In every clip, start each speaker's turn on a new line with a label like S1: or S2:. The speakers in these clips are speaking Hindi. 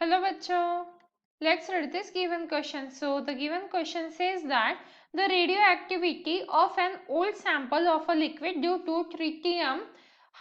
S1: Hello bachcho. Let's read this given question. So the given question says that the radioactivity of an old sample of a liquid due to tritium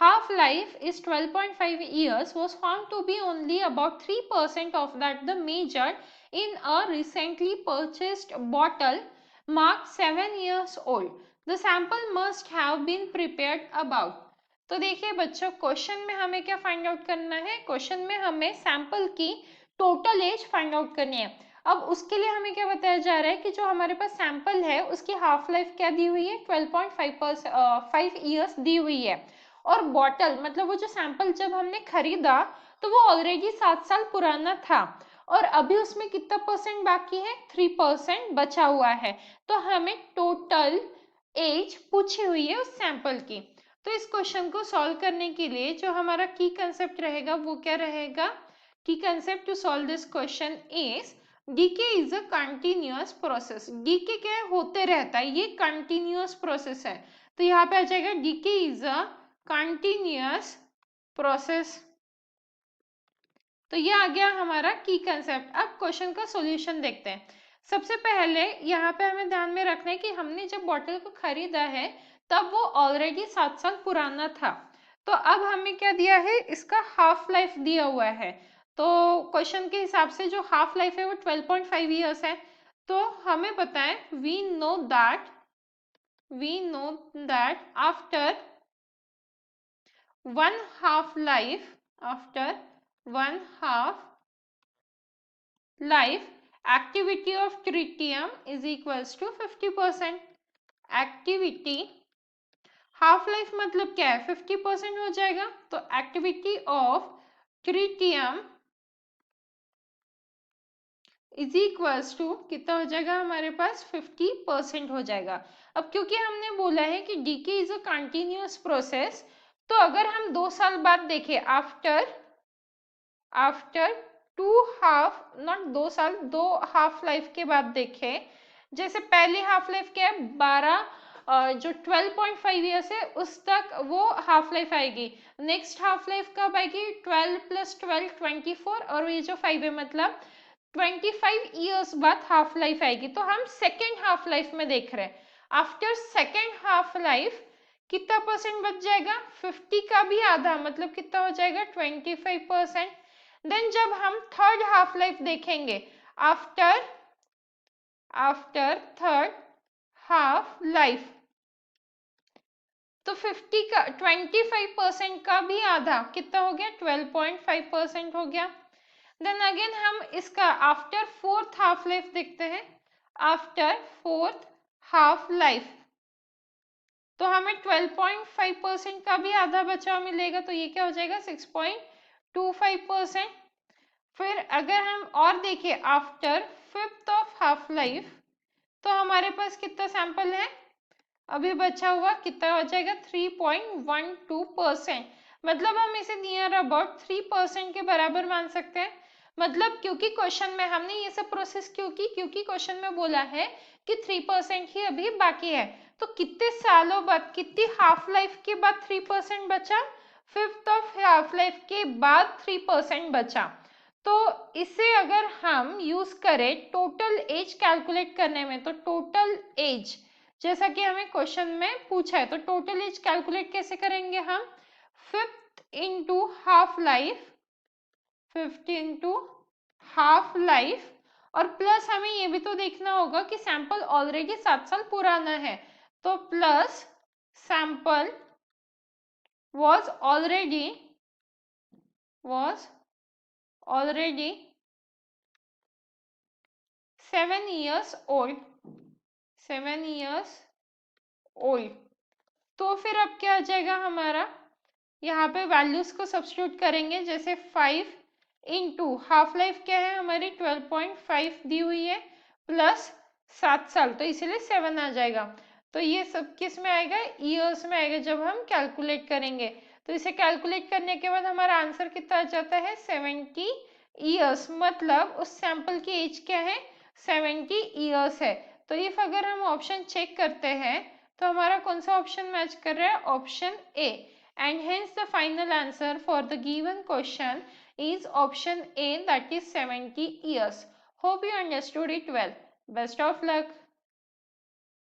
S1: half-life is 12.5 years was found to be only about 3% of that the measured in a recently purchased bottle marked 7 years old. The sample must have been prepared about. तो देखिए बच्चों क्वेश्चन में हमें क्या फाइंड आउट करना है। क्वेश्चन में हमें सैंपल की टोटल एज फाइंड आउट करनी है। अब उसके लिए हमें क्या बताया जा रहा है कि जो हमारे पास सैंपल है उसकी हाफ लाइफ क्या दी हुई है 12.5 ईयर्स दी हुई है और बॉटल मतलब वो जो सैंपल जब हमने खरीदा तो वो ऑलरेडी 7 साल पुराना था और अभी उसमें कितना परसेंट बाकी है 3% बचा हुआ है। तो हमें टोटल एज पूछी हुई है उस सैंपल की। तो इस क्वेश्चन को सॉल्व करने के लिए जो हमारा की कंसेप्ट रहेगा वो क्या रहेगा। की concept to solve this question is decay is a continuous process. Decay क्या है होते रहता है, ये कंटिन्यूअस प्रोसेस है। तो यहाँ पे आ जाएगा decay is a continuous process. तो ये आ गया हमारा की कंसेप्ट। अब क्वेश्चन का सॉल्यूशन देखते हैं। सबसे पहले यहाँ पे हमें ध्यान में रखना है कि हमने जब बॉटल को खरीदा है तब वो ऑलरेडी 7 साल पुराना था। तो अब हमें क्या दिया है, इसका हाफ लाइफ दिया हुआ है। तो क्वेश्चन के हिसाब से जो हाफ लाइफ है वो 12.5 ईयर्स है। तो हमें पता है we know that after one half life activity of tritium is equals to 50%। Activity half life मतलब क्या है 50% हो जाएगा। तो activity of tritium is equals to कितना हो जाएगा हमारे पास 50% हो जाएगा। अब क्योंकि हमने बोला है कि decay is a continuous process, तो अगर हम 2 साल बाद देखें आफ्टर 2 हाफ नॉट 2 साल 2 हाफ लाइफ के बाद देखें, जैसे पहली हाफ लाइफ क्या है 12 जो 12.5 ईयर्स है उस तक वो हाफ लाइफ आएगी। नेक्स्ट हाफ लाइफ कब आएगी 12 + 12 24 और ये जो 5 है मतलब 25 ईयर्स बाद हाफ लाइफ आएगी। तो हम सेकेंड हाफ लाइफ में देख रहे हैं। आफ्टर सेकेंड हाफ लाइफ कितना परसेंट बच जाएगा 50 का भी आधा मतलब कितना हो जाएगा 25%। देन जब हम थर्ड हाफ लाइफ देखेंगे आफ्टर थर्ड हाफ लाइफ तो 50 का 25% का भी आधा कितना हो गया 12.5% हो गया। देन अगेन हम इसका आफ्टर फोर्थ हाफ लाइफ देखते हैं। आफ्टर फोर्थ हाफ लाइफ तो हमें 12.5% का भी आधा बचाव मिलेगा। तो ये क्या हो जाएगा 6.25%। फिर अगर हम और देखें after fifth of half life तो हमारे पास कितना सैंपल है अभी बचा हुआ कितना हो जाएगा 3.12%। मतलब हम इसे नियर अबाउट 3% के बराबर मान सकते हैं। मतलब क्योंकि क्वेश्चन में हमने ये सब प्रोसेस क्यों की, क्योंकि क्वेश्चन में बोला है कि 3% ही अभी बाकी है। तो कितने सालों बाद कितनी हाफ लाइफ के बाद 3% बचा, फिफ्थ ऑफ हाफ लाइफ के बाद 3% बचा। तो इसे अगर हम यूज करें टोटल एज कैलकुलेट करने में तो टोटल एज जैसा कि हमें क्वेश्चन में पूछा है तो टोटल एज कैलकुलेट कैसे करेंगे हम fifth into half life 50 into half life और प्लस हमें ये भी तो देखना होगा कि सैंपल ऑलरेडी 7 साल पुराना है। तो plus sample was already 7 years old। तो फिर अब क्या आ जाएगा हमारा, यहाँ पे वैल्यूज को सब्स्टिट्यूट करेंगे। जैसे 5 इंटू हाफ लाइफ क्या है हमारी 12.5 दी हुई है प्लस 7 साल तो इसीलिए 7 आ जाएगा। तो ये सब किस में आएगा ईयर्स में आएगा जब हम कैलकुलेट करेंगे। तो इसे कैलकुलेट करने के बाद हमारा आंसर कितना आ जाता है 70 ईयर्स। मतलब उस सैंपल की एज क्या है 70 ईयर्स है। तो इफ अगर हम ऑप्शन चेक करते हैं तो हमारा कौन सा ऑप्शन मैच कर रहा है option A. And hence the final answer for the given question is option A, that is 70 years. Hope you understood it well. Best of luck.